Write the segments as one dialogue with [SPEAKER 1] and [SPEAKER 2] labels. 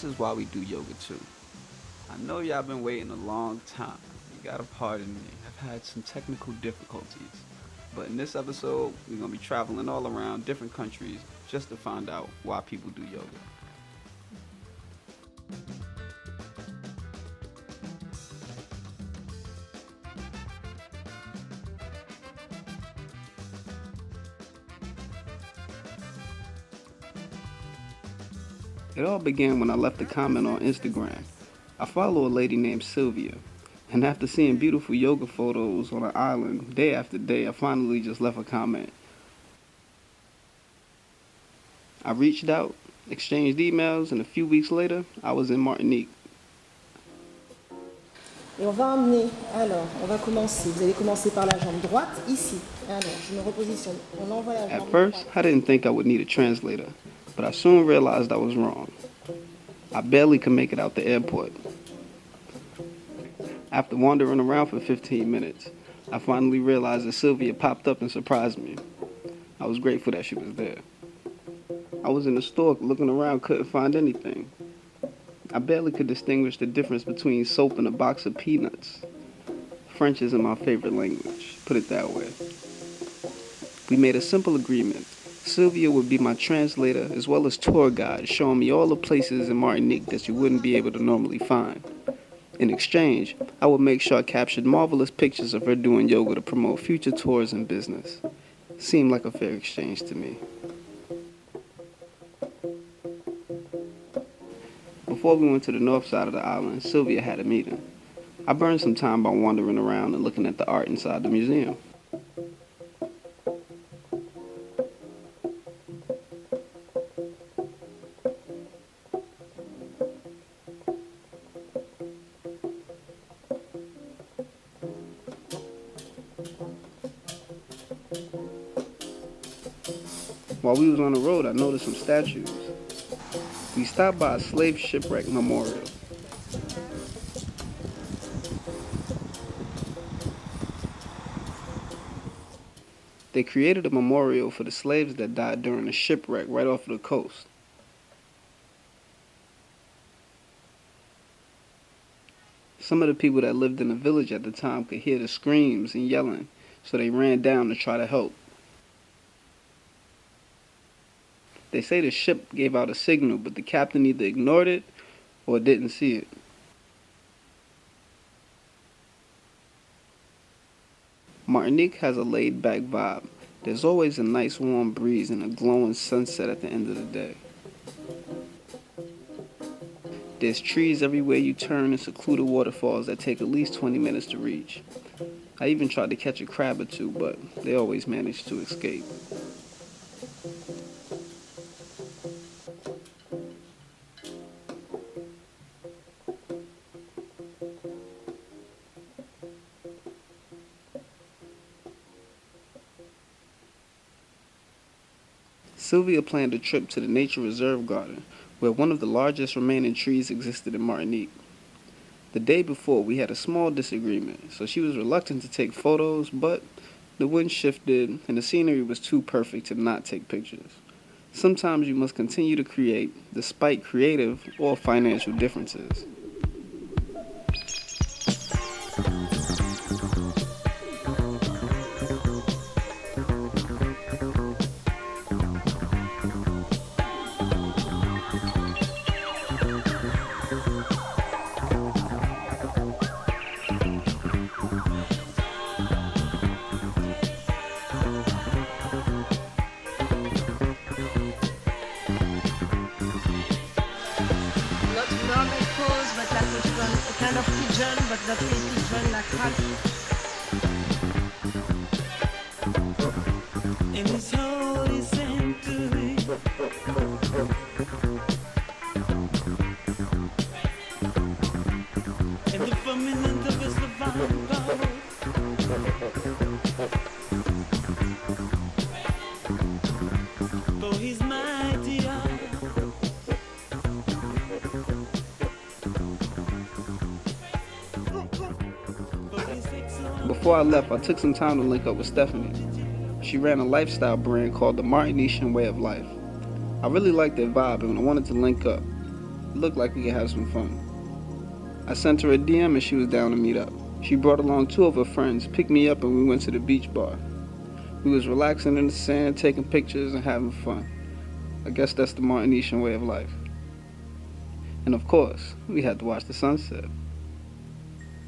[SPEAKER 1] this is why we do yoga too. I know y'all been waiting a long time. You gotta pardon me. I've had some technical difficulties. But in this episode, we're gonna be traveling all around different countries just to find out why people do yoga. It all began when I left a comment on Instagram. I follow a lady named Sylvia, and after seeing beautiful yoga photos on an island day after day, I finally just left a comment. I reached out, exchanged emails, and a few weeks later, I was in Martinique.
[SPEAKER 2] Et on va emmener, alors, on va commencer. Vous allez commencer par la jambe droite, ici. Alors, je me repositionne. On envoie la jambe
[SPEAKER 1] At first, I didn't think I would need a translator, but I soon realized I was wrong. I barely could make it out the airport. After wandering around for 15 minutes, I finally realized that Sylvia popped up and surprised me. I was grateful that she was there. I was in the store looking around, couldn't find anything. I barely could distinguish the difference between soap and a box of peanuts. French isn't my favorite language, put it that way. We made a simple agreement. Sylvia would be my translator as well as tour guide, showing me all the places in Martinique that you wouldn't be able to normally find. In exchange, I would make sure I captured marvelous pictures of her doing yoga to promote future tours and business. Seemed like a fair exchange to me. Before we went to the north side of the island, Sylvia had a meeting. I burned some time by wandering around and looking at the art inside the museum. While we was on the road, I noticed some statues. We stopped by a slave shipwreck memorial. They created a memorial for the slaves that died during a shipwreck right off of the coast. Some of the people that lived in the village at the time could hear the screams and yelling, so they ran down to try to help. They say the ship gave out a signal, but the captain either ignored it or didn't see it. Martinique has a laid-back vibe. There's always a nice warm breeze and a glowing sunset at the end of the day. There's trees everywhere you turn and secluded waterfalls that take at least 20 minutes to reach. I even tried to catch a crab or two, but they always manage to escape. Sylvia planned a trip to the Nature Reserve Garden, where one of the largest remaining trees existed in Martinique. The day before, we had a small disagreement, so she was reluctant to take photos, but the wind shifted and the scenery was too perfect to not take pictures. Sometimes you must continue to create, despite creative or financial differences.
[SPEAKER 2] Kind of pigeon, but not a pigeon like that. And it's all the same to me. And the firmament of his divine power. For his mighty arm.
[SPEAKER 1] Before I left, I took some time to link up with Stephanie. She ran a lifestyle brand called the Martinician Way of Life. I really liked their vibe and I wanted to link up. It looked like we could have some fun. I sent her a DM and she was down to meet up. She brought along 2 of her friends, picked me up, and we went to the beach bar. We was relaxing in the sand, taking pictures and having fun. I guess that's the Martinician way of life. And of course, we had to watch the sunset.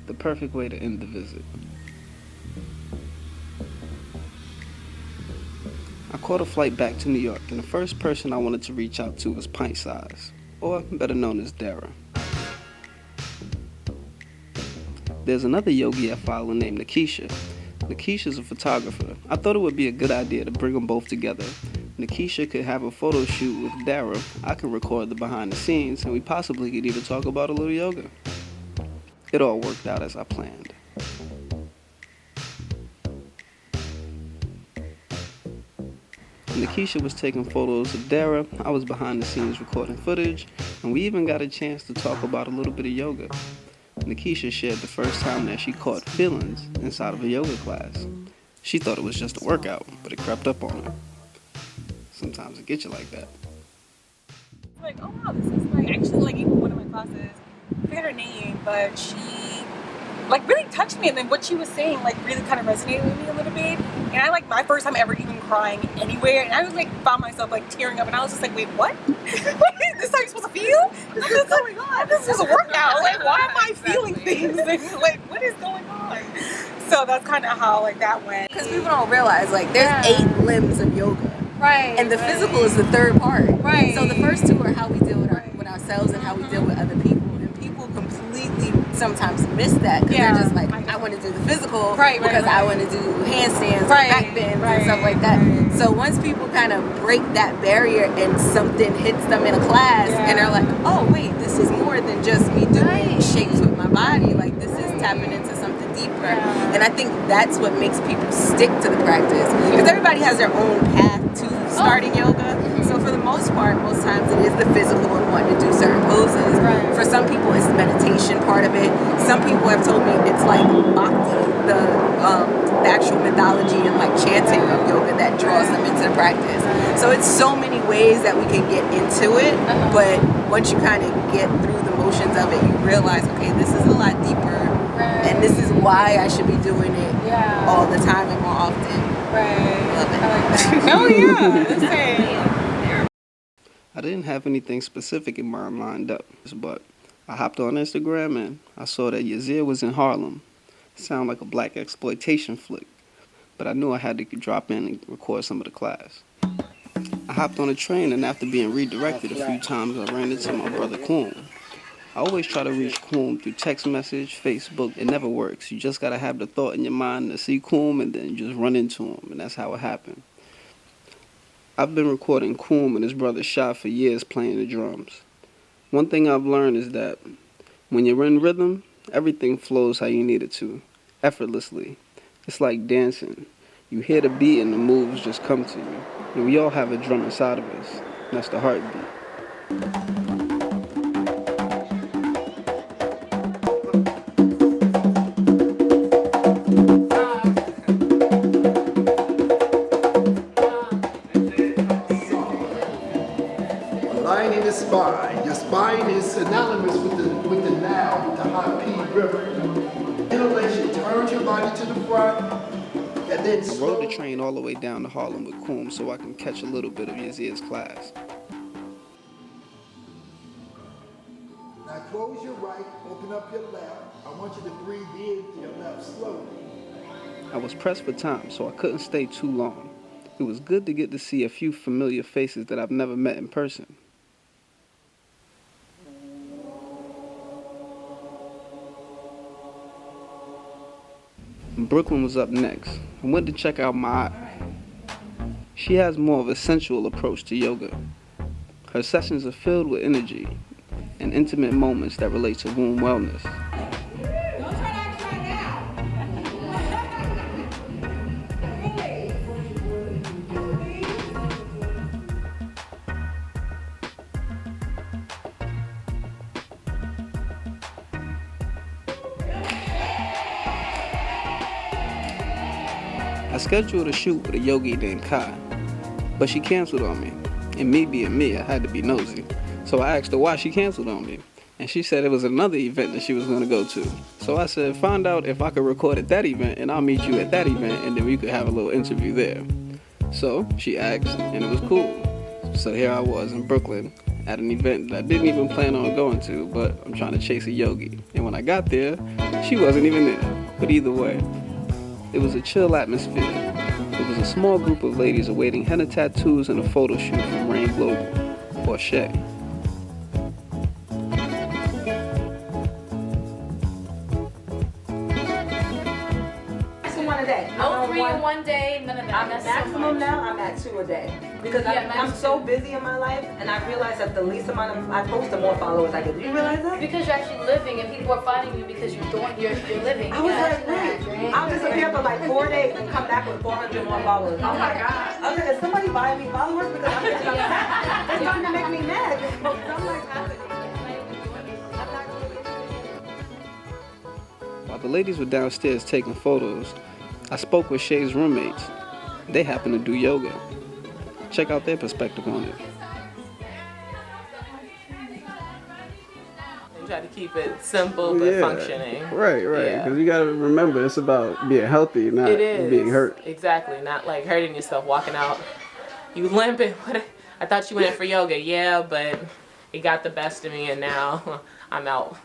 [SPEAKER 1] The perfect way to end the visit. I caught a flight back to New York, and the first person I wanted to reach out to was Pint Size, or better known as Dara. There's another yogi I follow named Nakisha. Nakisha's a photographer. I thought it would be a good idea to bring them both together. Nakisha could have a photo shoot with Dara. I could record the behind the scenes, and we possibly could even talk about a little yoga. It all worked out as I planned. Nakisha was taking photos of Dara. I was behind the scenes recording footage, and we even got a chance to talk about a little bit of yoga. Nakisha shared the first time that she caught feelings inside of a yoga class. She thought it was just a workout, but it crept up on her. Sometimes it gets you like that.
[SPEAKER 3] Like, oh wow, this is like actually like even one of my classes, I forget her name, but she like really touched me, and then what she was saying like really kind of resonated with me a little bit. And I like my first time ever even crying anywhere, and I was like found myself like tearing up, and I was just like, wait, what? This is how you're supposed to feel? This is going on. This is a workout. Like, why am I feeling things? Like, what is going on? So that's kind of how like that went.
[SPEAKER 4] Because people don't realize like there's 8 limbs of yoga.
[SPEAKER 3] Right.
[SPEAKER 4] And the physical is the third part.
[SPEAKER 3] Right.
[SPEAKER 4] So the first 2 are how we deal with, with ourselves and how we deal with other people. And people completely sometimes miss that because they're just like, I want to do the physical because I want to do handstands, back bends, and stuff like that. So once people kind of break that barrier and something hits them in a class and they're like, oh wait, this is more than just me doing shapes with my body. Like this is tapping into something deeper. And I think that's what makes people stick to the practice because everybody has their own path to starting yoga. So for the most part, most times it is the physical and wanting to do certain poses. For some people, it's the meditation part of it. Some people have told me it's like bhakti, the actual mythology and like chanting of yoga that draws them into the practice. So it's so many ways that we can get into it, but once you kind of get through the motions of it, you realize, okay, this is a lot deeper, and this is why I should be doing it all the time and more often. Love it.
[SPEAKER 3] I like that. Oh yeah, that's it.
[SPEAKER 1] I didn't have anything specific in mind lined up, but I hopped on Instagram and I saw that Yazir was in Harlem. Sound like a black exploitation flick, but I knew I had to drop in and record some of the class. I hopped on a train, and after being redirected a few times, I ran into my brother Coom. I always try to reach Coom through text message, Facebook. It never works. You just gotta have the thought in your mind to see Coom and then just run into him, and that's how it happened. I've been recording Coom and his brother Shah for years playing the drums. One thing I've learned is that when you're in rhythm, everything flows how you need it to, effortlessly. It's like dancing. You hear the beat and the moves just come to you. And we all have a drum inside of us, and that's the heartbeat.
[SPEAKER 5] Aligning the spine. Your spine is synonymous with the now, with the high P river. Inhalation turns your body to the front, and then
[SPEAKER 1] I rode the train all the way down to Harlem with Coom so I can catch a little bit of Yazir's class.
[SPEAKER 5] now close your right, open up your left. I want you to breathe in to your left slowly.
[SPEAKER 1] I was pressed for time, so I couldn't stay too long. It was good to get to see a few familiar faces that I've never met in person. Brooklyn was up next. I went to check out my aunt. She has more of a sensual approach to yoga. Her sessions are filled with energy and intimate moments that relate to womb wellness. I scheduled a shoot with a yogi named Kai, but she canceled on me. And me being me, I had to be nosy. So I asked her why she canceled on me. And she said it was another event that she was going to go to. So I said, find out if I could record at that event, and I'll meet you at that event, and then we could have a little interview there. So she asked, and it was cool. So here I was in Brooklyn at an event that I didn't even plan on going to, but I'm trying to chase a yogi. And when I got there, she wasn't even there. But either way, it was a chill atmosphere. It was a small group of ladies awaiting henna tattoos and a photo shoot from Rain Global, or Shay.
[SPEAKER 6] No 3 in one day, none of that.
[SPEAKER 7] I'm at maximum now, I'm at 2 a day. Because I'm so busy in my life, and I realize that the least amount of, I post, the more followers I get. Do you realize that?
[SPEAKER 6] Because you're actually living, and people are finding you because you're living.
[SPEAKER 7] I was like, wait, I'll disappear for like 4 days and come back with 400 more followers. Oh my God. I was like, is somebody buying me followers? Because I'm getting upset. It's starting to make me mad. I'm like,
[SPEAKER 1] While the ladies were downstairs taking photos, I spoke with Shay's roommates. They happen to do yoga. Check out their perspective on it.
[SPEAKER 8] You try to keep it simple but functioning.
[SPEAKER 1] Right. Because you gotta remember, it's about being healthy, not being hurt.
[SPEAKER 8] Exactly, not like hurting yourself, walking out. You limping. I thought you went for yoga. Yeah, but it got the best of me, and now I'm out.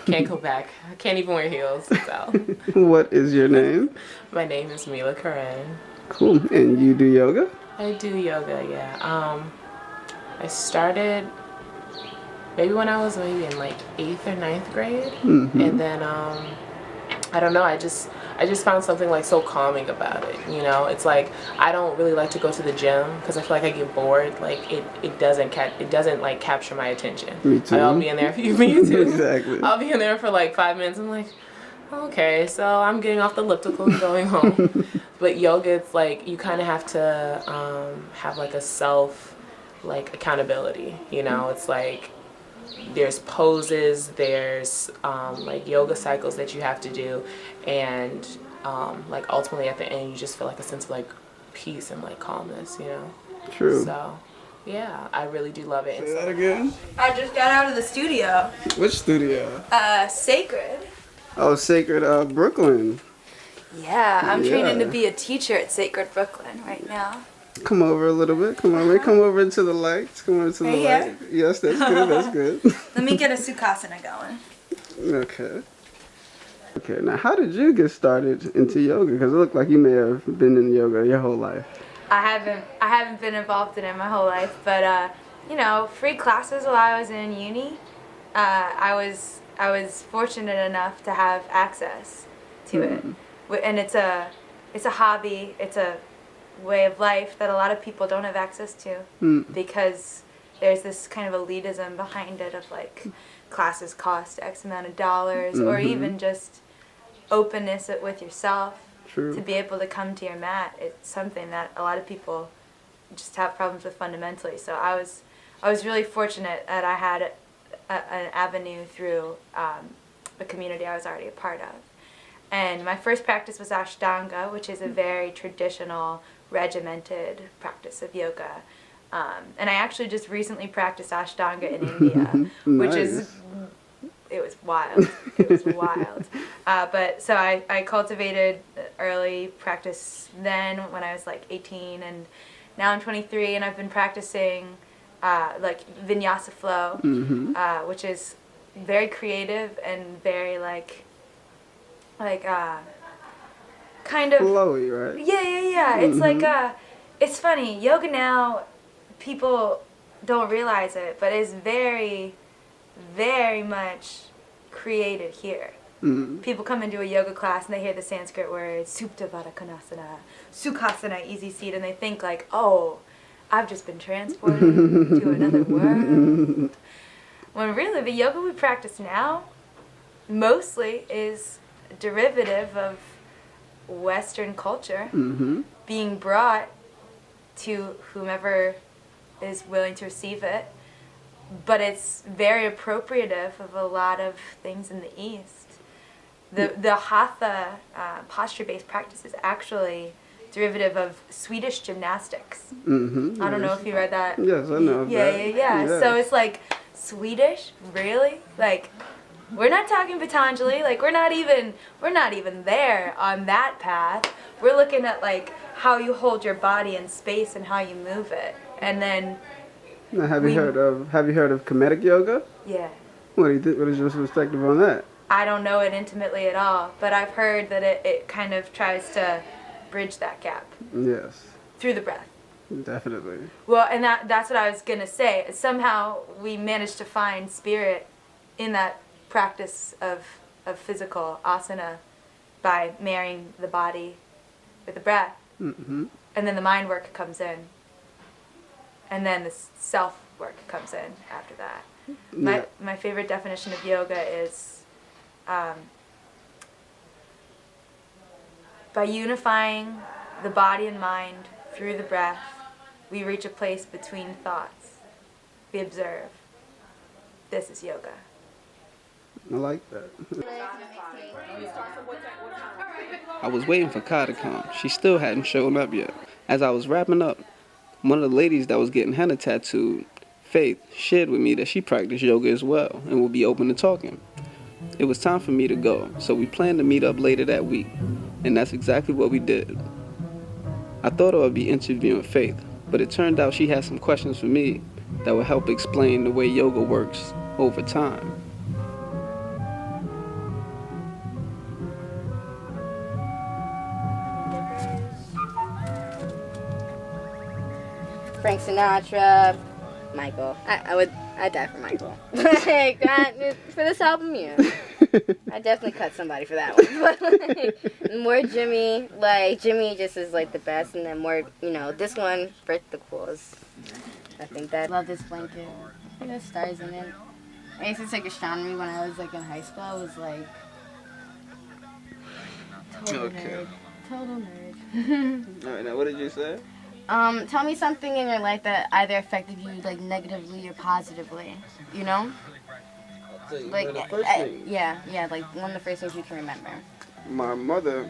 [SPEAKER 8] Can't go back. I can't even wear heels. So.
[SPEAKER 1] What is your name?
[SPEAKER 8] My name is Mila, Corrine.
[SPEAKER 1] Cool. And you do yoga?
[SPEAKER 8] I do yoga, yeah. I started maybe when I was maybe in like 8th or 9th grade. Mm-hmm. And then, I don't know, I just found something like so calming about it, you know? It's like, I don't really like to go to the gym because I feel like I get bored. Like, it doesn't like capture my attention.
[SPEAKER 1] Me too.
[SPEAKER 8] I'll be in there, me too.
[SPEAKER 1] Exactly.
[SPEAKER 8] I'll be in there for like 5 minutes. I'm like, okay, so I'm getting off the elliptical and going home. But yoga, it's like, you kind of have to have like a self, like, accountability, you know? It's like, there's poses, there's like yoga cycles that you have to do, and like ultimately at the end you just feel like a sense of like peace and like calmness, you know.
[SPEAKER 1] True.
[SPEAKER 8] So yeah, I really do love it.
[SPEAKER 1] Say that again?
[SPEAKER 9] I just got out of the studio.
[SPEAKER 1] Which studio?
[SPEAKER 9] Sacred.
[SPEAKER 1] Oh, Sacred Brooklyn.
[SPEAKER 9] Yeah, I'm training to be a teacher at Sacred Brooklyn right now.
[SPEAKER 1] Come over a little bit. Come over. Come over into the lights. Come over to the light. Yes, that's good. That's good.
[SPEAKER 9] Let me get a Sukhasana going.
[SPEAKER 1] Okay. Okay. Now, how did you get started into yoga? Because it looked like you may have been in yoga your whole life.
[SPEAKER 9] I haven't been involved in it my whole life, but you know, free classes while I was in uni. I was fortunate enough to have access to it, and it's a hobby. It's a way of life that a lot of people don't have access to because there's this kind of elitism behind it of like classes cost X amount of dollars, or even just openness with yourself.
[SPEAKER 1] True.
[SPEAKER 9] To be able to come to your mat. It's something that a lot of people just have problems with fundamentally. So I was really fortunate that I had an avenue through a community I was already a part of. And my first practice was Ashtanga, which is a very traditional, regimented practice of yoga. And I actually just recently practiced Ashtanga in India, which is, it was wild. It was wild. But so I cultivated early practice then when I was like 18, and now I'm 23, and I've been practicing like vinyasa flow, which is very creative and very like kind of
[SPEAKER 1] flowy, right?
[SPEAKER 9] Yeah. It's like it's funny. Yoga now, people don't realize it, but it's very, very much created here. People come into a yoga class and they hear the Sanskrit words Supta Baddha Konasana, Sukhasana, easy seat, and they think like, oh, I've just been transported to another world. When really the yoga we practice now mostly is derivative of Western culture being brought to whomever is willing to receive it, but it's very appropriative of a lot of things in the East. The Hatha posture-based practice is actually derivative of Swedish gymnastics. I don't know if you read that.
[SPEAKER 1] Yes, I know.
[SPEAKER 9] Yeah. So it's like Swedish? Really? Like, we're not talking Patanjali. Like, we're not even there on that path. We're looking at like how you hold your body in space and how you move it. And then
[SPEAKER 1] Now, have you heard of comedic yoga?
[SPEAKER 9] yeah.
[SPEAKER 1] What is your perspective on that?
[SPEAKER 9] I don't know it intimately at all, but I've heard that it kind of tries to bridge that gap.
[SPEAKER 1] Yes.
[SPEAKER 9] Through the breath.
[SPEAKER 1] Definitely.
[SPEAKER 9] Well, and that's what I was going to say. Somehow we managed to find spirit in that practice of physical asana by marrying the body with the breath.
[SPEAKER 1] Mm-hmm.
[SPEAKER 9] And then the mind work comes in. And then the self work comes in after that.
[SPEAKER 1] Yeah.
[SPEAKER 9] My favorite definition of yoga is by unifying the body and mind through the breath, we reach a place between thoughts. We observe. This is yoga.
[SPEAKER 1] I like that. I was waiting for Kai to come. She still hadn't shown up yet. As I was wrapping up, one of the ladies that was getting henna tattooed, Faith, shared with me that she practiced yoga as well and would be open to talking. It was time for me to go, so we planned to meet up later that week, and that's exactly what we did. I thought I would be interviewing Faith, but it turned out she had some questions for me that would help explain the way yoga works over time.
[SPEAKER 10] Frank Sinatra, Michael. I'd die for Michael. Like, for this album, yeah. I'd definitely cut somebody for that one. But like, more Jimmy. Like, Jimmy just is like the best. And then more, this one, Brit the Coolest. I think that.
[SPEAKER 11] Love this blanket. It has stars in it. I used to take astronomy when I was like in high school. I was like, total nerd. Total nerd.
[SPEAKER 1] Alright, now what did you say?
[SPEAKER 11] Tell me something in your life that either affected you like negatively or positively. You know? Like, yeah, like one of the first things you can remember.
[SPEAKER 1] My mother,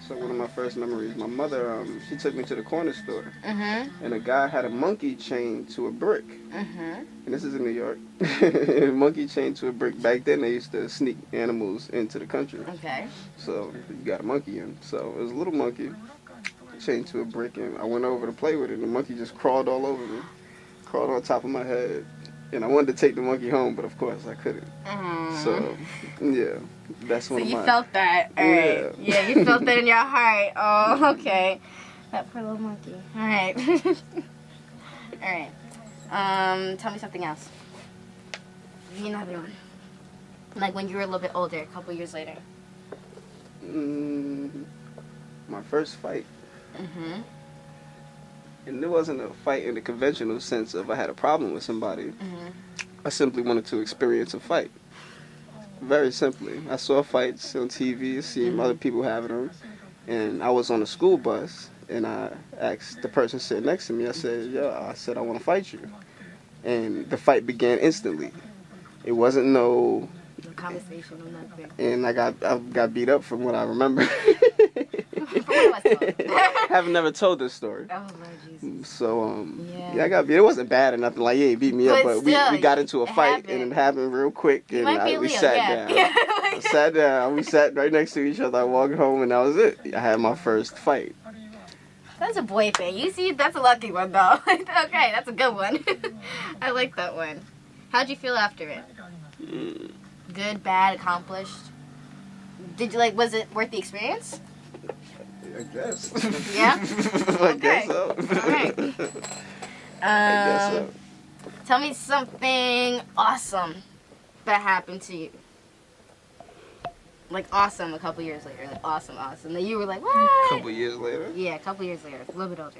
[SPEAKER 1] so one of my first memories, my mother, she took me to the corner store, and a guy had a monkey chained to a brick, and this is in New York, a monkey chained to a brick. Back then they used to sneak animals into the country, so you got a monkey in, so it was a little monkey chained to a brick, and I went over to play with it, and the monkey just crawled all over me, crawled on top of my head. And I wanted to take the monkey home, but of course I couldn't. So, yeah, that's one of my...
[SPEAKER 11] So you felt that, alright. Yeah, you felt that in your heart. Oh, okay. That poor little monkey. Alright. Alright. Tell me something else. Give me another one. Like when you were a little bit older, a couple years later.
[SPEAKER 1] My first fight. And it wasn't a fight in the conventional sense of I had a problem with somebody. I simply wanted to experience a fight. Very simply. I saw fights on TV, seeing other people having them, and I was on a school bus, and I asked the person sitting next to me, I said, I want to fight you. And the fight began instantly. It wasn't no
[SPEAKER 11] conversation or nothing.
[SPEAKER 1] And I got beat up from what I remember. Haven't never told this story.
[SPEAKER 11] Oh, Lord Jesus.
[SPEAKER 1] So, yeah, I got beat. It wasn't bad or nothing. Like, yeah, he beat me up, but still, we got into a fight, and it happened real quick, and we sat down. I sat down. We sat right next to each other. I walked home, and that was it. I had my first fight.
[SPEAKER 11] That's a boy thing. You see, that's a lucky one, though. Okay, that's a good one. I like that one. How'd you feel after it? Good, bad, accomplished? Did you, was it worth the experience?
[SPEAKER 1] I guess.
[SPEAKER 11] Yeah?
[SPEAKER 1] I guess so.
[SPEAKER 11] Alright.
[SPEAKER 1] I guess so.
[SPEAKER 11] Tell me something awesome that happened to you. Like awesome a couple years later. Like awesome. That you were like, what?
[SPEAKER 1] A couple years later?
[SPEAKER 11] Yeah, a couple years later. A little bit older.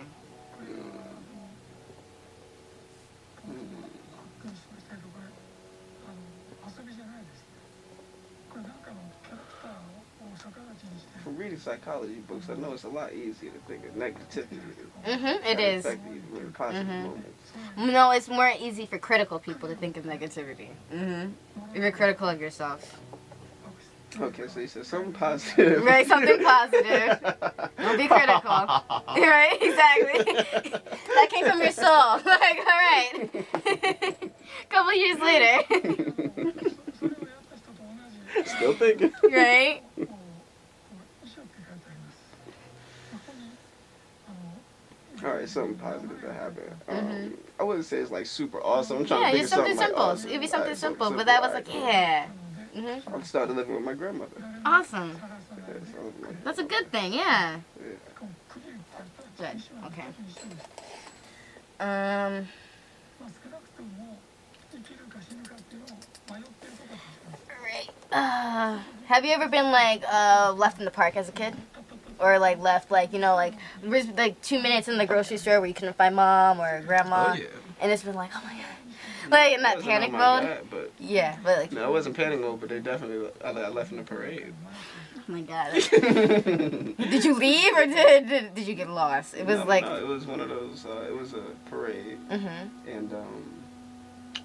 [SPEAKER 1] From reading psychology books, I know it's a lot easier to think of negativity.
[SPEAKER 11] It is. No, it's more easy for critical people to think of negativity. If you're critical of yourself.
[SPEAKER 1] Okay, so you said something positive.
[SPEAKER 11] Right, something positive. Don't be critical. Right, exactly. That came from your soul. Like, all right. Couple years later.
[SPEAKER 1] Still thinking.
[SPEAKER 11] Right?
[SPEAKER 1] Alright, something positive that happened. I wouldn't say it's like super awesome. I'm trying
[SPEAKER 11] Yeah,
[SPEAKER 1] to think
[SPEAKER 11] just
[SPEAKER 1] of
[SPEAKER 11] something
[SPEAKER 1] something
[SPEAKER 11] simple.
[SPEAKER 1] like awesome.
[SPEAKER 11] It'd be something
[SPEAKER 1] Alright,
[SPEAKER 11] simple, but that was like, yeah.
[SPEAKER 1] I started living with my grandmother.
[SPEAKER 11] Awesome.
[SPEAKER 1] Yeah, so,
[SPEAKER 11] That's a good thing, yeah.
[SPEAKER 1] yeah.
[SPEAKER 11] Good, okay. Have you ever been like left in the park as a kid? Or like left like, you know, like 2 minutes in the grocery store where you couldn't find mom or grandma?
[SPEAKER 1] Oh, yeah.
[SPEAKER 11] And it's been like, oh my god. Like in that panic mode?
[SPEAKER 1] God, but
[SPEAKER 11] yeah, but like...
[SPEAKER 1] No, I wasn't panic mode, but they definitely, I left in the parade.
[SPEAKER 11] Oh my god. Did you leave or did you get lost? It was
[SPEAKER 1] No, it was one of those, it was a parade. And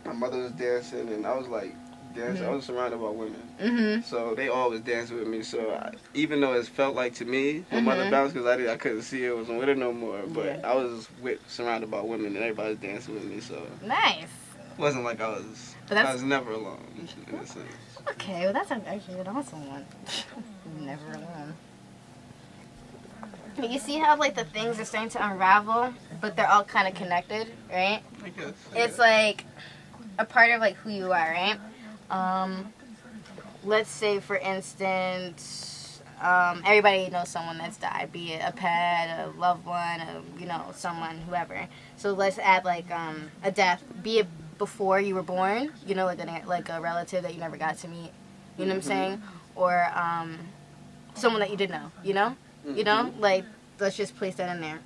[SPEAKER 1] my mother was dancing and I was like, dancing. I was surrounded by women. So they always danced with me. So even though it felt like to me, my mother bounced because I couldn't see her, wasn't with her no more. But I was surrounded by women and everybody was dancing with me. So
[SPEAKER 11] nice.
[SPEAKER 1] It wasn't like I was never alone in a sense.
[SPEAKER 11] Okay, well that's actually an awesome one. Never alone. You see how like the things are starting to unravel, but they're all kind of connected, right?
[SPEAKER 1] I guess.
[SPEAKER 11] It's like a part of like who you are, right? Let's say for instance, everybody knows someone that's died, be it a pet, a loved one, someone, whoever. So let's add like a death, be it before you were born, like a relative that you never got to meet, you know what I'm saying? Or someone that you did know, you know, like let's just place that in there.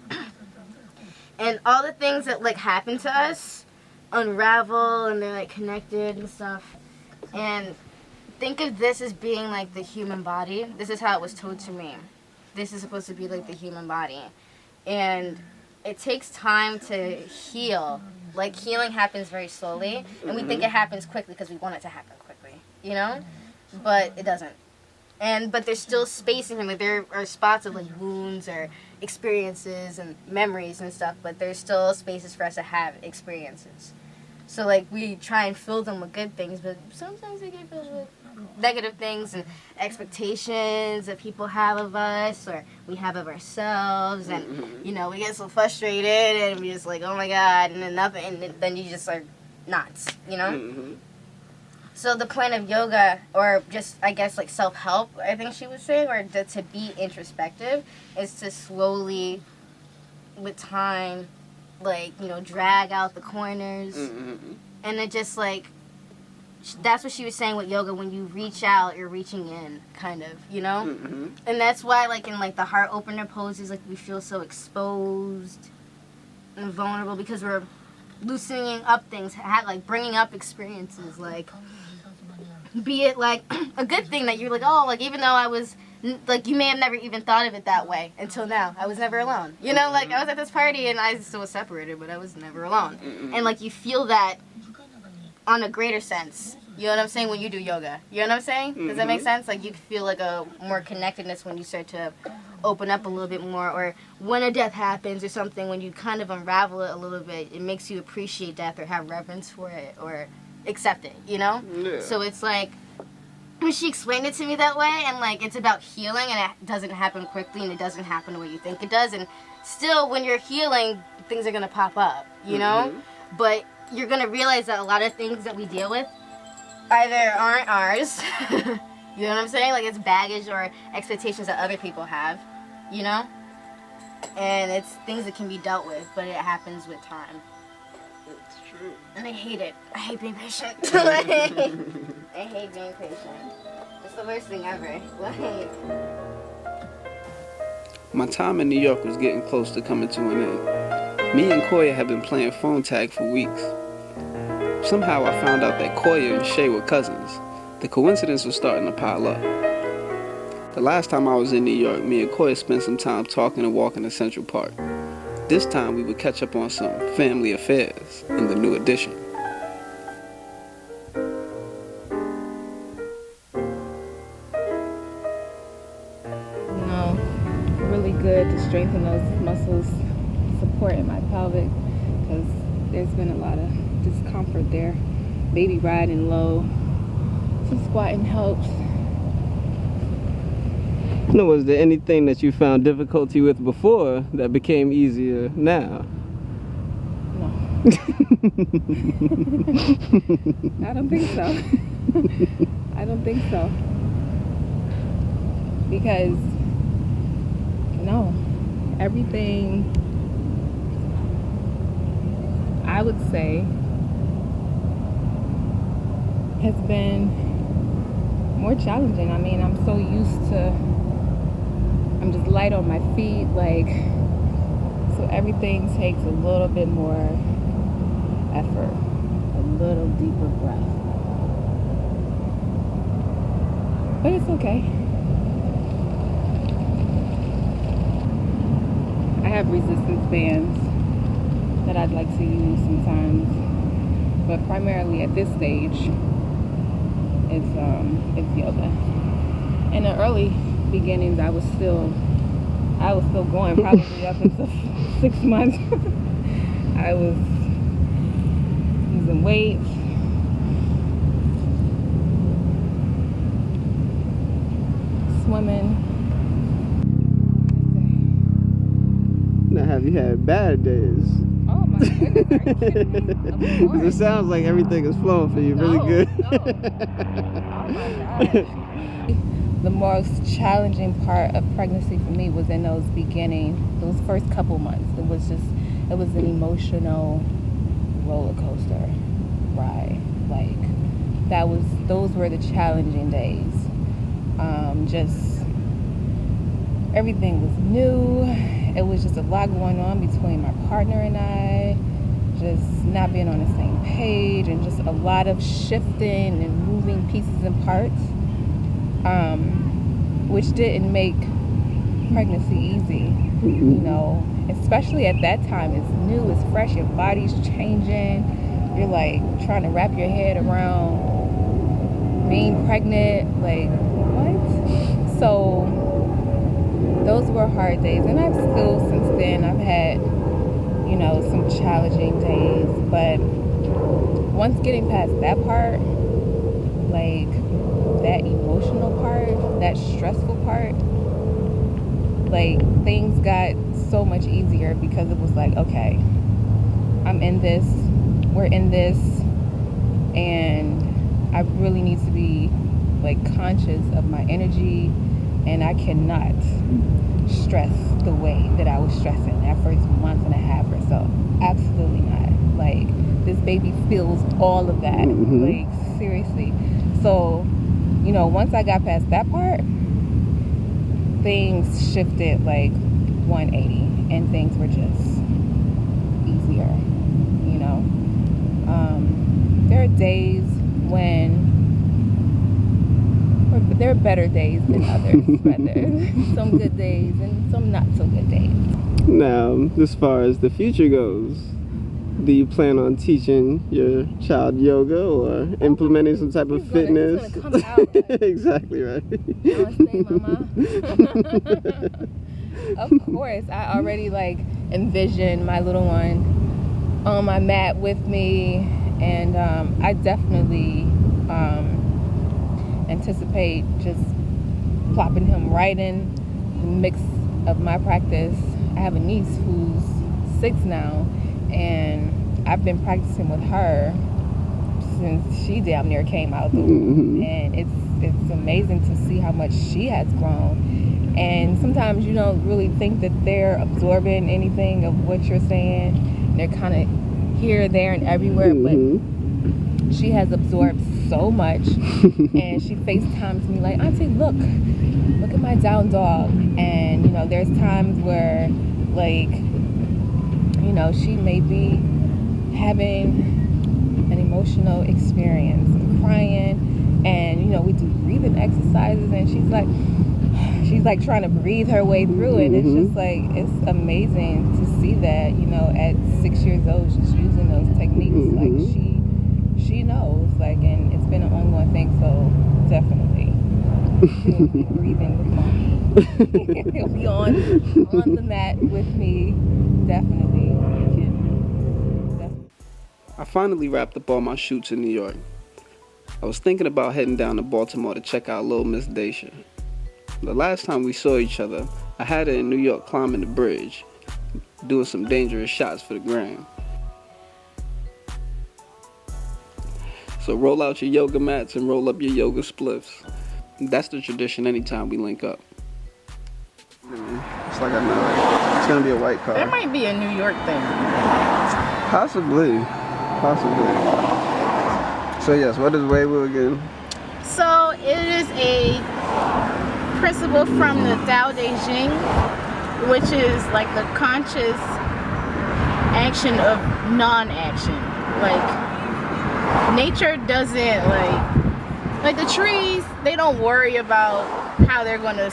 [SPEAKER 11] And all the things that like happen to us unravel and they're like connected and stuff. And think of this as being like the human body. This is how it was told to me. This is supposed to be like the human body. And it takes time to heal. Like healing happens very slowly. And we think it happens quickly because we want it to happen quickly, you know? But it doesn't. But there's still space in here. Like there are spots of like wounds or experiences and memories and stuff. But there's still spaces for us to have experiences. So, like, we try and fill them with good things, but sometimes we get filled with negative things and expectations that people have of us or we have of ourselves. And, we get so frustrated and we're just like, oh, my God, and then nothing. And then you just are nuts, So the point of yoga, or just, I guess, like, self-help, I think she was saying, or to be introspective, is to slowly, with time, like, drag out the corners. And it just, like, that's what she was saying with yoga. When you reach out, you're reaching in, kind of, And that's why, like, in, like, the heart opener poses, like, we feel so exposed and vulnerable because we're loosening up things, like, bringing up experiences, like, be it, like, a good thing that you're like, oh, like, even though I was... Like, you may have never even thought of it that way until now. I was never alone. Like, I was at this party and I still was separated, but I was never alone. And, like, you feel that on a greater sense. You know what I'm saying? When you do yoga. You know what I'm saying? Does that make sense? Like, you feel, like, a more connectedness when you start to open up a little bit more. Or when a death happens or something, when you kind of unravel it a little bit, it makes you appreciate death or have reverence for it or accept it, Yeah. So it's, like... She explained it to me that way, and, like, it's about healing, and it doesn't happen quickly, and it doesn't happen the way you think it does, and still, when you're healing, things are going to pop up, But you're going to realize that a lot of things that we deal with either aren't ours, you know what I'm saying? Like, it's baggage or expectations that other people have, And it's things that can be dealt with, but it happens with time.
[SPEAKER 1] It's true.
[SPEAKER 11] And I hate it. I hate being patient. I hate being patient. It's the worst thing ever.
[SPEAKER 1] My time in New York was getting close to coming to an end. Me and Koya had been playing phone tag for weeks. Somehow I found out that Koya and Shay were cousins. The coincidence was starting to pile up. The last time I was in New York, me and Koya spent some time talking and walking in Central Park. This time we would catch up on some family affairs in the new edition.
[SPEAKER 12] you know, really good to strengthen those muscles, supporting my pelvic, because there's been a lot of discomfort there. Baby riding low, so squatting helps.
[SPEAKER 1] No, was there anything that you found difficulty with before that became easier now?
[SPEAKER 12] No. I don't think so. I don't think so. Because, no, everything, I would say, has been more challenging. I mean, I'm so used to, I'm just light on my feet, like, so everything takes a little bit more effort, a little deeper breath. But it's okay. I have resistance bands that I'd like to use sometimes, but primarily at this stage, it's yoga. In the early beginnings, I was still going, probably up until 6 months. I was using weights, swimming.
[SPEAKER 1] Now, have you had bad days?
[SPEAKER 12] Oh my goodness, are you kidding me? Of course.
[SPEAKER 1] It sounds like everything is flowing for you really good.
[SPEAKER 12] No. Oh my gosh. The most challenging part of pregnancy for me was in those those first couple months. It was an emotional roller coaster ride. Like, those were the challenging days. Just everything was new. It was just a lot going on between my partner and I, just not being on the same page, and just a lot of shifting and moving pieces and parts, which didn't make pregnancy easy, you know, especially at that time. It's new, it's fresh, your body's changing, you're like trying to wrap your head around being pregnant, like, what? So those were hard days, and I've still, since then, I've had, you know, some challenging days, but once getting past that part, like, that emotional part, that stressful part, like, things got so much easier, because it was like, okay, I'm in this, we're in this, and I really need to be, like, conscious of my energy, and I cannot stress the way that I was stressing that first month and a half or so. Absolutely not. Like, this baby feels all of that. Like, seriously. So, you know, once I got past that part, things shifted like 180, and things were just easier, you know. There are days when there are better days than others, rather. Some good days and some not so good days.
[SPEAKER 1] Now, as far as the future goes, do you plan on teaching your child yoga or implementing some type of fitness?
[SPEAKER 12] He's gonna come out.
[SPEAKER 1] Exactly right.
[SPEAKER 12] Namaste, mama. Of course, I already like envision my little one on my mat with me, and I definitely anticipate just plopping him right in the mix of my practice. I have a niece who's 6 now, and I've been practicing with her since she damn near came out the womb, and it's amazing to see how much she has grown. And sometimes you don't really think that they're absorbing anything of what you're saying. They're kind of here, there, and everywhere, but she has absorbed so much. And she FaceTimes me like, Auntie, look at my down dog. And, you know, there's times where, like, you know, she may be having an emotional experience, crying, and, you know, we do breathing exercises, and she's like trying to breathe her way through it. It's just like, it's amazing to see that, you know, at 6 years old, she's using those techniques. Like, she knows, like, and it's been an ongoing thing, so definitely breathing with mommy. He'll be on the mat with me. Definitely.
[SPEAKER 1] I finally wrapped up all my shoots in New York. I was thinking about heading down to Baltimore to check out little Miss Daisha. The last time we saw each other, I had her in New York climbing the bridge, doing some dangerous shots for the gram. So roll out your yoga mats and roll up your yoga spliffs. That's the tradition anytime we link up. It's like I know, it's gonna be a white car.
[SPEAKER 13] That might be a New York thing.
[SPEAKER 1] Possibly. So yes, what is Weiwu again?
[SPEAKER 13] So it is a principle from the Tao Te Ching, which is like the conscious action of non-action. Like nature doesn't like the trees, they don't worry about how they're gonna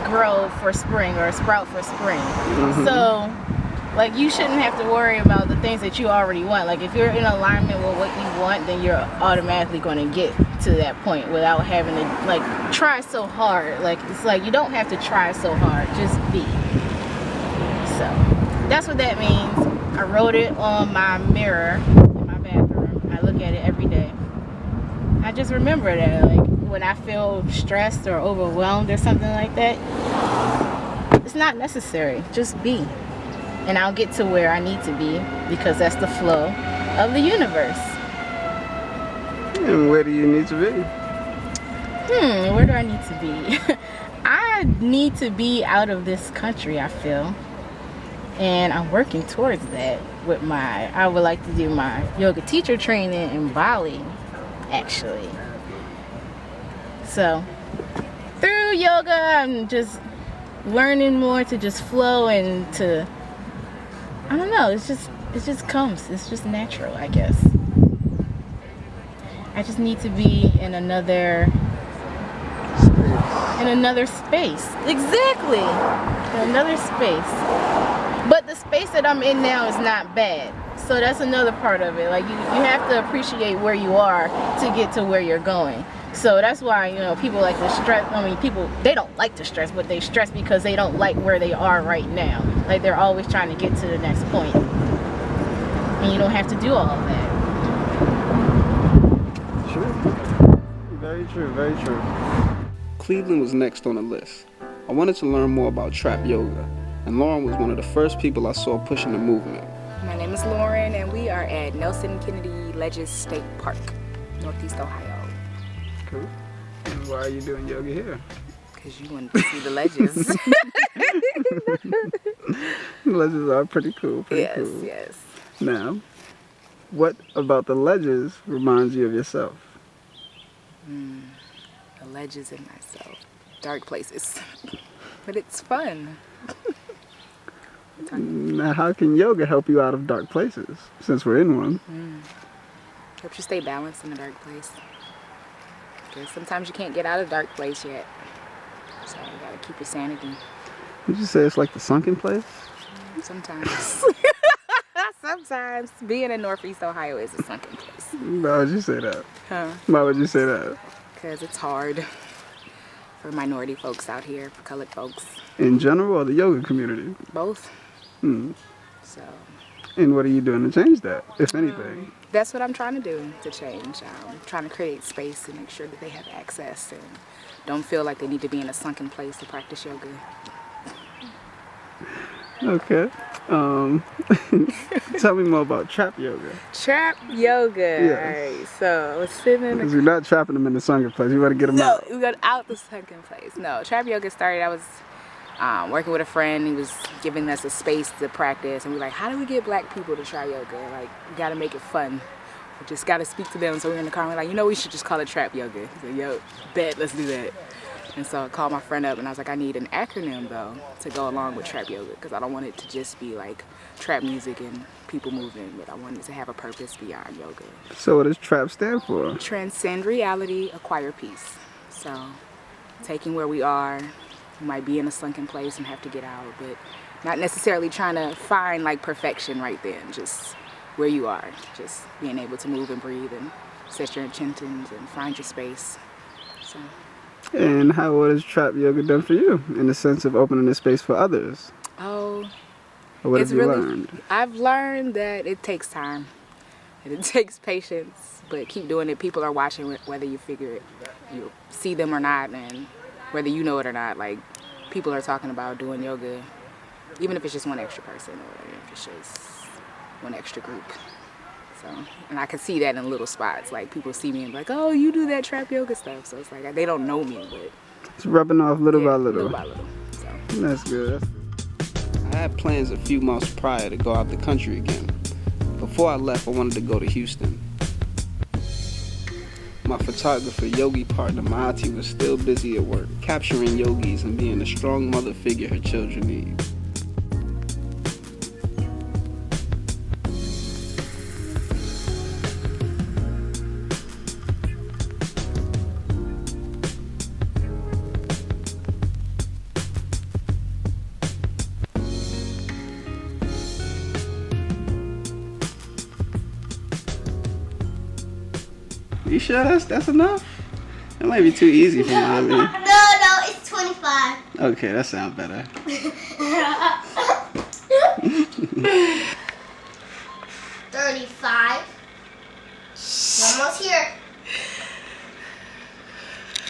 [SPEAKER 13] grow for spring or sprout for spring. So like you shouldn't have to worry about the things that you already want. Like if you're in alignment with what you want, then you're automatically going to get to that point without having to like try so hard. Like it's like you don't have to try so hard, just be. So that's what that means. I wrote it on my mirror in my bathroom. I look at it every day. I just remember that like when I feel stressed or overwhelmed or something like that, it's not necessary, just be. And I'll get to where I need to be because that's the flow of the universe.
[SPEAKER 1] And where do you need to be?
[SPEAKER 13] Where do I need to be? I need to be out of this country, I feel. And I'm working towards that with I would like to do my yoga teacher training in Bali, actually. So, through yoga, I'm just learning more to just flow and to, I don't know, it just comes. It's just natural, I guess. I just need to be in another space. Exactly. In another space. But the space that I'm in now is not bad. So that's another part of it. Like you have to appreciate where you are to get to where you're going. So that's why, you know, people like to stress. I mean, people, they don't like to stress, but they stress because they don't like where they are right now. Like they're always trying to get to the next point. And you don't have to do all of that.
[SPEAKER 1] True. Very true, very true. Cleveland was next on the list. I wanted to learn more about trap yoga, and Lauren was one of the first people I saw pushing the movement.
[SPEAKER 14] My name is Lauren, and we are at Nelson Kennedy Ledges State Park, Northeast Ohio.
[SPEAKER 1] Cool. And why are you doing yoga here?
[SPEAKER 14] Because you wanted to see the ledges.
[SPEAKER 1] The ledges are pretty cool.
[SPEAKER 14] Yes, yes.
[SPEAKER 1] Now, what about the ledges reminds you of yourself?
[SPEAKER 14] The ledges in myself. Dark places. But it's fun.
[SPEAKER 1] Now, how can yoga help you out of dark places, since we're in one?
[SPEAKER 14] Helps you stay balanced in a dark place. Because sometimes you can't get out of a dark place yet. So you gotta keep your sanity.
[SPEAKER 1] Would you say it's like the sunken place?
[SPEAKER 14] Sometimes. Sometimes being in Northeast Ohio is a sunken place.
[SPEAKER 1] Why would you say that?
[SPEAKER 14] Huh?
[SPEAKER 1] Why would you say that?
[SPEAKER 14] Because it's hard for minority folks out here, for colored folks.
[SPEAKER 1] In general, or the yoga community?
[SPEAKER 14] Both. So.
[SPEAKER 1] And what are you doing to change that, if anything?
[SPEAKER 14] That's what I'm trying to do to change. I'm trying to create space and make sure that they have access and don't feel like they need to be in a sunken place to practice yoga.
[SPEAKER 1] Okay. Tell me more about trap yoga.
[SPEAKER 14] Trap yoga.
[SPEAKER 1] Yes.
[SPEAKER 14] Alright, so I was sitting in
[SPEAKER 1] Because you're not trapping them in the sunken place. You want to get them out.
[SPEAKER 14] No, we got out the sunken place. No, trap yoga started, I was working with a friend. He was giving us a space to practice. And we were like, how do we get black people to try yoga? Like, we got to make it fun. We just got to speak to them. So we were in the car and we're like, you know, we should just call it trap yoga. He's like, yo, bet, let's do that. And so I called my friend up and I was like, I need an acronym though to go along with trap yoga because I don't want it to just be like trap music and people moving, but I want it to have a purpose beyond yoga.
[SPEAKER 1] So what does trap stand for?
[SPEAKER 14] Transcend reality, acquire peace. So taking where we are, we might be in a sunken place and have to get out, but not necessarily trying to find like perfection right then, just where you are, just being able to move and breathe and set your intentions and find your space. So.
[SPEAKER 1] And how has trap yoga done for you in the sense of opening the space for others?
[SPEAKER 14] Oh,
[SPEAKER 1] Or what
[SPEAKER 14] it's
[SPEAKER 1] have you
[SPEAKER 14] really,
[SPEAKER 1] learned?
[SPEAKER 14] I've learned that it takes time. And it takes patience, but keep doing it. People are watching whether you you see them or not, and whether you know it or not. Like, people are talking about doing yoga, even if it's just one extra person or if it's just one extra group. So, and I can see that in little spots. Like, people see me and be like, oh, you do that trap yoga stuff. So it's like, they don't know me, but
[SPEAKER 1] It's rubbing off little by little.
[SPEAKER 14] little by little. So.
[SPEAKER 1] That's good. I had plans a few months prior to go out the country again. Before I left, I wanted to go to Houston. My photographer, yogi partner, Maati, was still busy at work, capturing yogis and being the strong mother figure her children need. You sure that's enough? That might be too easy for me.
[SPEAKER 15] No, it's 25.
[SPEAKER 1] Okay, that sounds better.
[SPEAKER 15] 35. Almost here.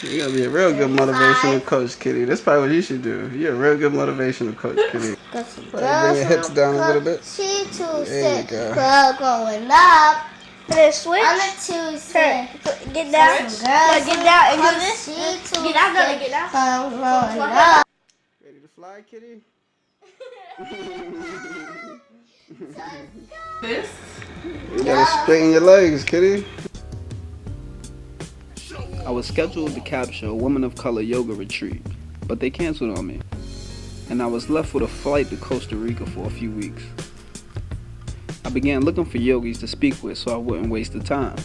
[SPEAKER 1] You gotta be a real good motivational coach, Kitty. That's probably what you should do. You're a real good motivational coach, Kitty. Bring your hips down a little bit. There you go.
[SPEAKER 15] Going up.
[SPEAKER 11] Then switch.
[SPEAKER 15] On the 2 step.
[SPEAKER 11] Get down.
[SPEAKER 15] Girls
[SPEAKER 11] Get down and do this. Get down, girl. Get down.
[SPEAKER 15] Going up.
[SPEAKER 1] Ready to fly, Kitty?
[SPEAKER 3] This?
[SPEAKER 1] You gotta straighten your legs, Kitty. I was scheduled to capture a woman of color yoga retreat, but they canceled on me, and I was left with a flight to Costa Rica for a few weeks. I began looking for yogis to speak with so I wouldn't waste the time.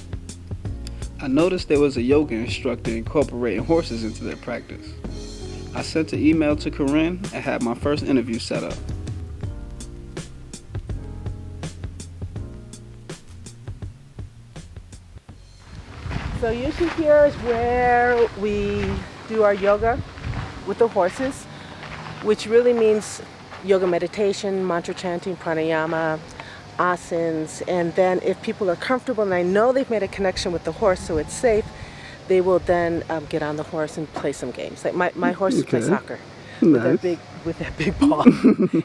[SPEAKER 1] I noticed there was a yoga instructor incorporating horses into their practice. I sent an email to Corrine and had my first interview set up.
[SPEAKER 16] So usually here is where we do our yoga with the horses, which really means yoga meditation, mantra chanting, pranayama, asanas, and then if people are comfortable and I know they've made a connection with the horse so it's safe, they will then get on the horse and play some games. Like my horses play soccer with that big ball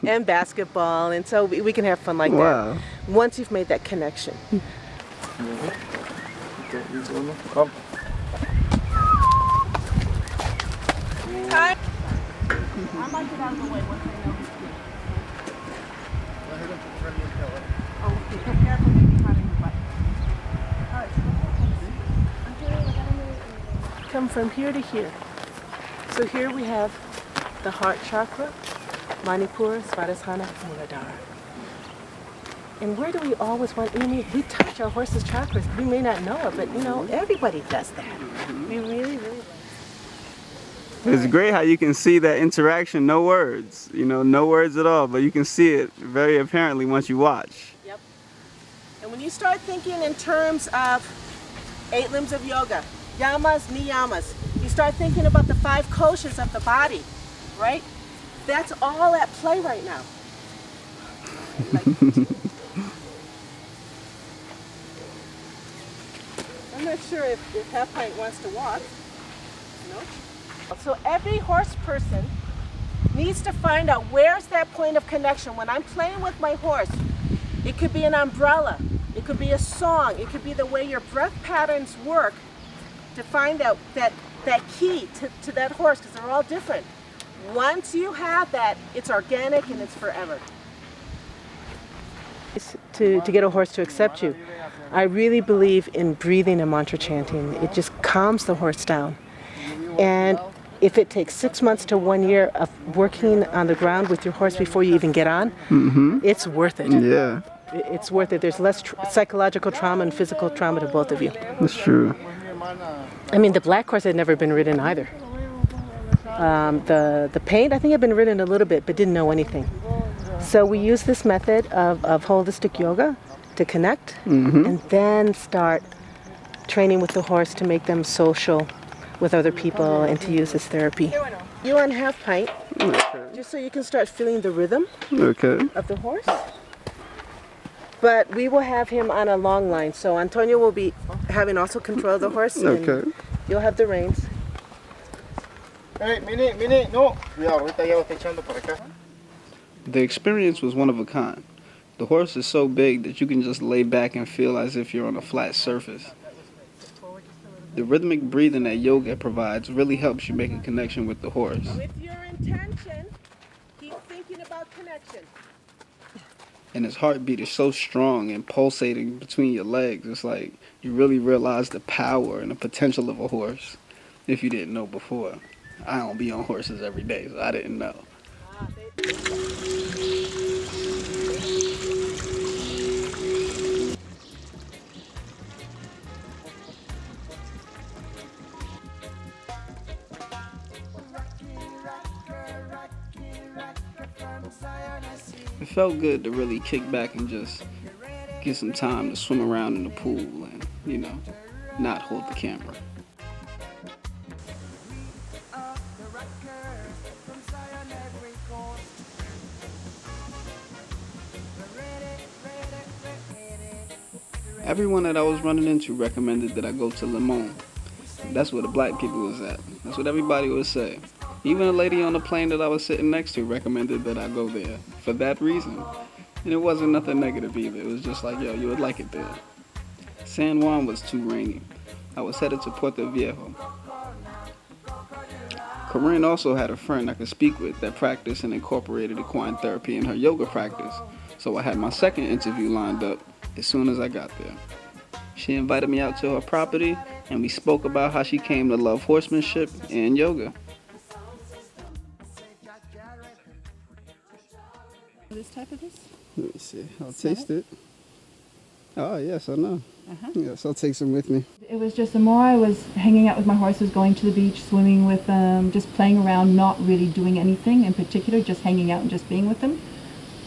[SPEAKER 16] and basketball, and so we can have fun like that once you've made that connection.
[SPEAKER 1] Come.
[SPEAKER 16] Hi. I might get out of the way once I know. Come from here to here. So here we have the heart chakra, Manipura, Svadhisthana, Muladhara. And where do we always want, we touch our horse's chakras. We may not know it, but everybody does that. We really, really.
[SPEAKER 1] It's great how you can see that interaction, no words, no words at all, but you can see it very apparently once you watch.
[SPEAKER 16] Yep. And when you start thinking in terms of 8 limbs of yoga, yamas, niyamas, you start thinking about the 5 koshas of the body, right? That's all at play right now. I'm not sure if Half Pint wants to walk. No? So every horse person needs to find out where's that point of connection. When I'm playing with my horse, it could be an umbrella, it could be a song, it could be the way your breath patterns work to find out that key to that horse, because they're all different. Once you have that, it's organic and it's forever. To get a horse to accept you, I really believe in breathing and mantra chanting. It just calms the horse down. And if it takes 6 months to 1 year of working on the ground with your horse before you even get on, it's worth it.
[SPEAKER 1] Yeah.
[SPEAKER 16] It's worth it. There's less psychological trauma and physical trauma to both of you.
[SPEAKER 1] That's true.
[SPEAKER 16] I mean, the black horse had never been ridden either. The paint, I think had been ridden a little bit, but didn't know anything. So we use this method of holistic yoga to connect and then start training with the horse to make them social, with other people and to use as therapy. You on half pint, just so you can start feeling the rhythm of the horse. But we will have him on a long line, so Antonio will be having also control of the horse, and you'll have the reins.
[SPEAKER 1] Hey, no. The experience was one of a kind. The horse is so big that you can just lay back and feel as if you're on a flat surface. The rhythmic breathing that yoga provides really helps you make a connection with the horse.
[SPEAKER 16] With your intention, keep thinking about connection.
[SPEAKER 1] And his heartbeat is so strong and pulsating between your legs. It's like you really realize the power and the potential of a horse if you didn't know before. I don't be on horses every day, so I didn't know. It felt good to really kick back and just get some time to swim around in the pool and, you know, not hold the camera. Everyone that I was running into recommended that I go to Limon. That's where the black people was at. That's what everybody would say. Even a lady on the plane that I was sitting next to recommended that I go there for that reason. And it wasn't nothing negative either. It was just like, yo, you would like it there. San Juan was too rainy. I was headed to Puerto Viejo. Corrine also had a friend I could speak with that practiced and incorporated equine therapy in her yoga practice. So I had my second interview lined up as soon as I got there. She invited me out to her property and we spoke about how she came to love horsemanship and yoga.
[SPEAKER 17] This type of this?
[SPEAKER 1] Let me see. I'll taste it. Oh, yes, I know. Yes, I'll take some with me.
[SPEAKER 17] It was just the more I was hanging out with my horses, going to the beach, swimming with them, just playing around, not really doing anything in particular, just hanging out and just being with them.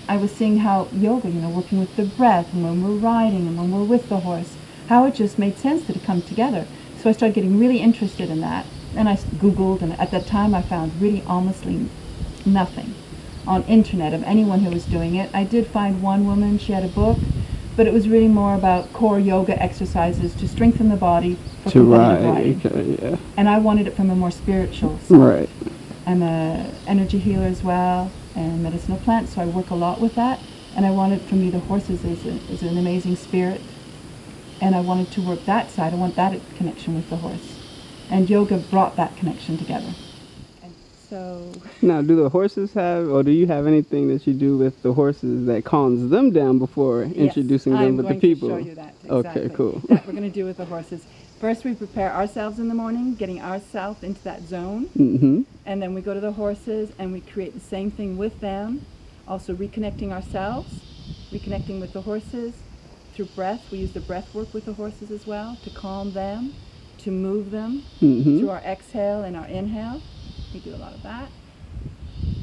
[SPEAKER 17] I was seeing how yoga, working with the breath and when we're riding and when we're with the horse, how it just made sense that it come together. So I started getting really interested in that. And I Googled, and at that time I found really almost nothing on internet of anyone who was doing it. I did find one woman, she had a book, but it was really more about core yoga exercises to strengthen the body for competitive riding.
[SPEAKER 1] Okay, yeah.
[SPEAKER 17] And I wanted it from a more spiritual side.
[SPEAKER 1] Right.
[SPEAKER 17] I'm an energy healer as well and medicinal plant, so I work a lot with that. And I wanted, for me, the horses is an amazing spirit. And I wanted to work that side. I want that connection with the horse. And yoga brought that connection together. And so...
[SPEAKER 1] Now, do the horses have, or do you have anything that you do with the horses that calms them down before introducing them with the people?
[SPEAKER 17] I'm going to show you that. Exactly.
[SPEAKER 1] Okay, cool.
[SPEAKER 17] That we're going to do with the horses. First, we prepare ourselves in the morning, getting ourselves into that zone.
[SPEAKER 1] Mm-hmm.
[SPEAKER 17] And then we go to the horses and we create the same thing with them. Also reconnecting ourselves, reconnecting with the horses. Through breath, we use the breath work with the horses as well to calm them, to move them through our exhale and our inhale. We do a lot of that.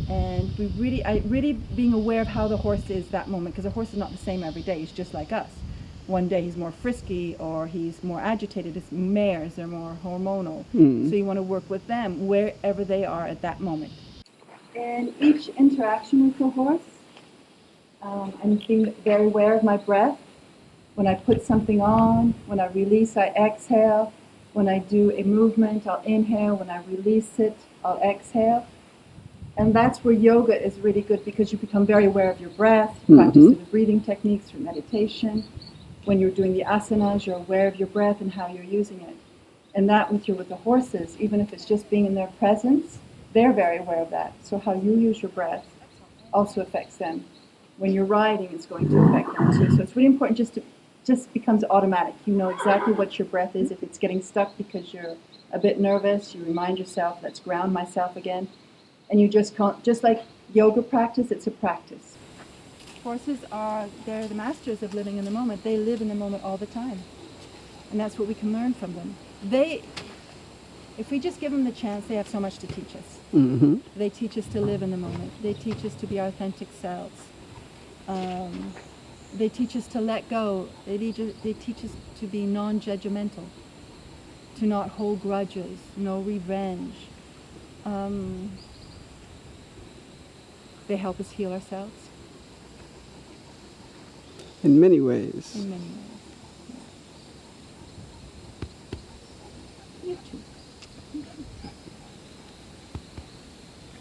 [SPEAKER 17] And we really being aware of how the horse is that moment, because a horse is not the same every day. He's just like us. One day he's more frisky or he's more agitated. It's mares, they're more hormonal. So you want to work with them wherever they are at that moment. And each interaction with the horse, I'm being very aware of my breath. When I put something on, when I release, I exhale. When I do a movement, I'll inhale. When I release it, I'll exhale. And that's where yoga is really good, because you become very aware of your breath. You practice the breathing techniques through meditation. When you're doing the asanas, you're aware of your breath and how you're using it. And that with the horses, even if it's just being in their presence, they're very aware of that. So how you use your breath also affects them. When you're riding, it's going to affect them too. So it's really important just becomes automatic. You know exactly what your breath is. If it's getting stuck because you're a bit nervous, you remind yourself, let's ground myself again. And you just like yoga practice, it's a practice. Horses they're the masters of living in the moment. They live in the moment all the time. And that's what we can learn from them. If we just give them the chance, they have so much to teach us. They teach us to live in the moment. They teach us to be our authentic selves. They teach us to let go. They teach us to be non-judgmental. to not hold grudges, no revenge. They help us heal ourselves.
[SPEAKER 1] In many ways.
[SPEAKER 17] In many ways. Yeah. You too.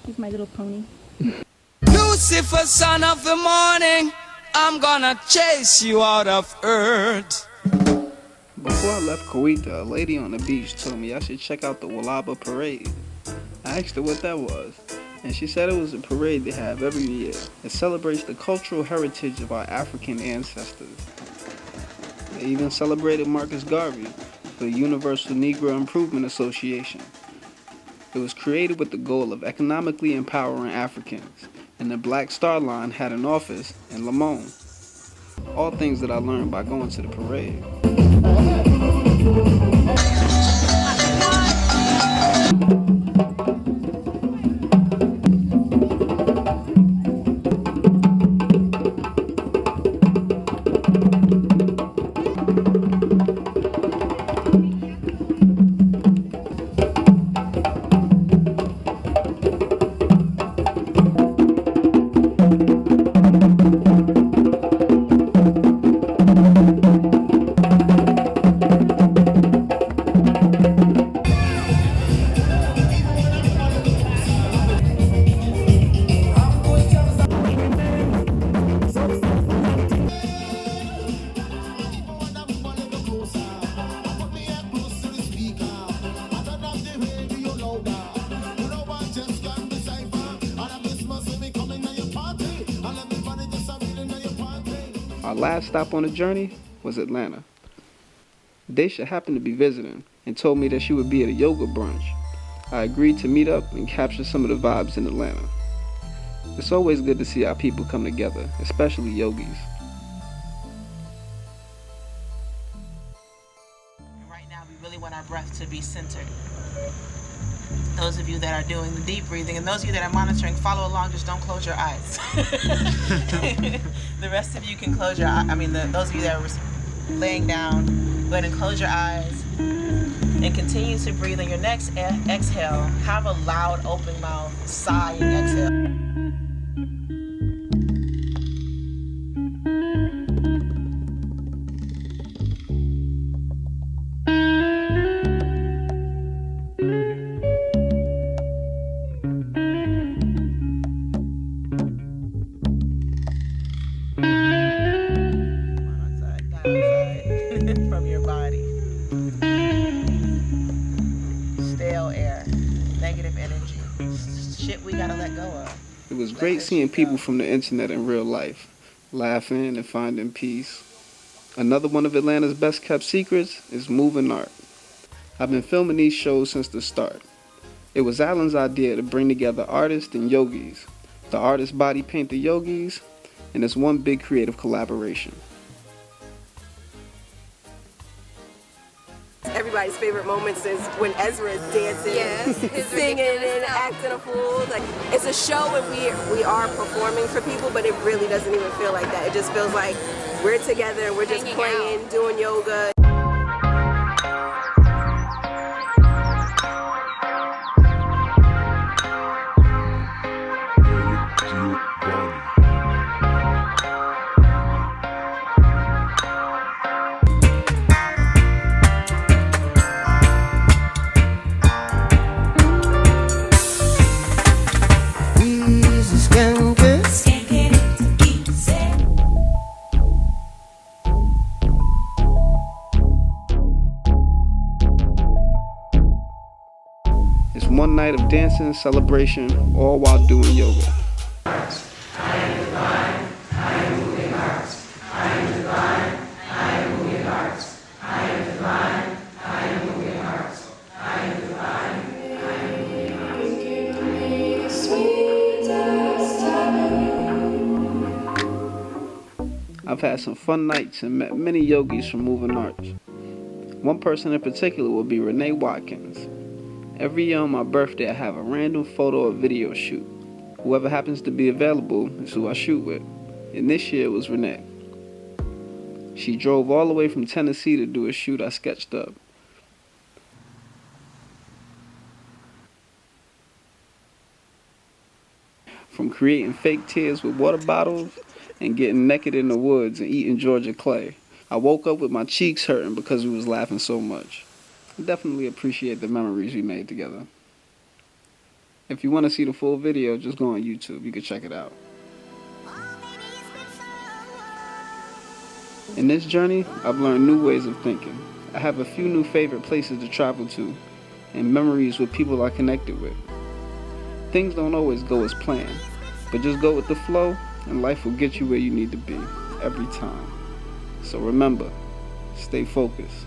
[SPEAKER 17] Here's my little pony.
[SPEAKER 18] Lucifer, son of the morning, I'm gonna chase you out of earth.
[SPEAKER 1] Before I left Kuwaita, a lady on the beach told me I should check out the Walaba parade. I asked her what that was, and she said it was a parade they have every year. It celebrates the cultural heritage of our African ancestors. They even celebrated Marcus Garvey for the Universal Negro Improvement Association. It was created with the goal of economically empowering Africans, and the Black Star Line had an office in Limon. All things that I learned by going to the parade. Our last stop on the journey was Atlanta. Daisha happened to be visiting and told me that she would be at a yoga brunch. I agreed to meet up and capture some of the vibes in Atlanta. It's always good to see how people come together, especially yogis.
[SPEAKER 19] Right now, we really want our breath to be centered. Those of you that are doing the deep breathing, and those of you that are monitoring, follow along, just don't close your eyes. The rest of you can close your eyes. Those of you that are laying down, go ahead and close your eyes and continue to breathe. On your next exhale, have a loud open mouth, sighing exhale. From your body. Stale air, negative energy, shit we gotta let go of.
[SPEAKER 1] It was great seeing people from the internet in real life, laughing and finding peace. Another one of Atlanta's best kept secrets is moving art. I've been filming these shows since the start. It was Alan's idea to bring together artists and yogis. The artists body paint the yogis, and it's one big creative collaboration.
[SPEAKER 4] Everybody's favorite moments is when Ezra is dancing, singing and acting a fool. Like, it's a show and we are performing for people, but it really doesn't even feel like that. It just feels like we're together, we're just playing, doing yoga.
[SPEAKER 1] It's one night of dancing and celebration, all while doing yoga. I've had some fun nights and met many yogis from Moving Arts. One person in particular will be Renee Watkins. Every year on my birthday I have a random photo or video shoot. Whoever happens to be available is who I shoot with. And this year it was Renee. She drove all the way from Tennessee to do a shoot I sketched up. From creating fake tears with water bottles and getting naked in the woods and eating Georgia clay. I woke up with my cheeks hurting because we was laughing so much. I definitely appreciate the memories we made together. If you want to see the full video, just go on YouTube. You can check it out. In this journey, I've learned new ways of thinking. I have a few new favorite places to travel to and memories with people I connected with. Things don't always go as planned, but just go with the flow and life will get you where you need to be every time. So remember, stay focused.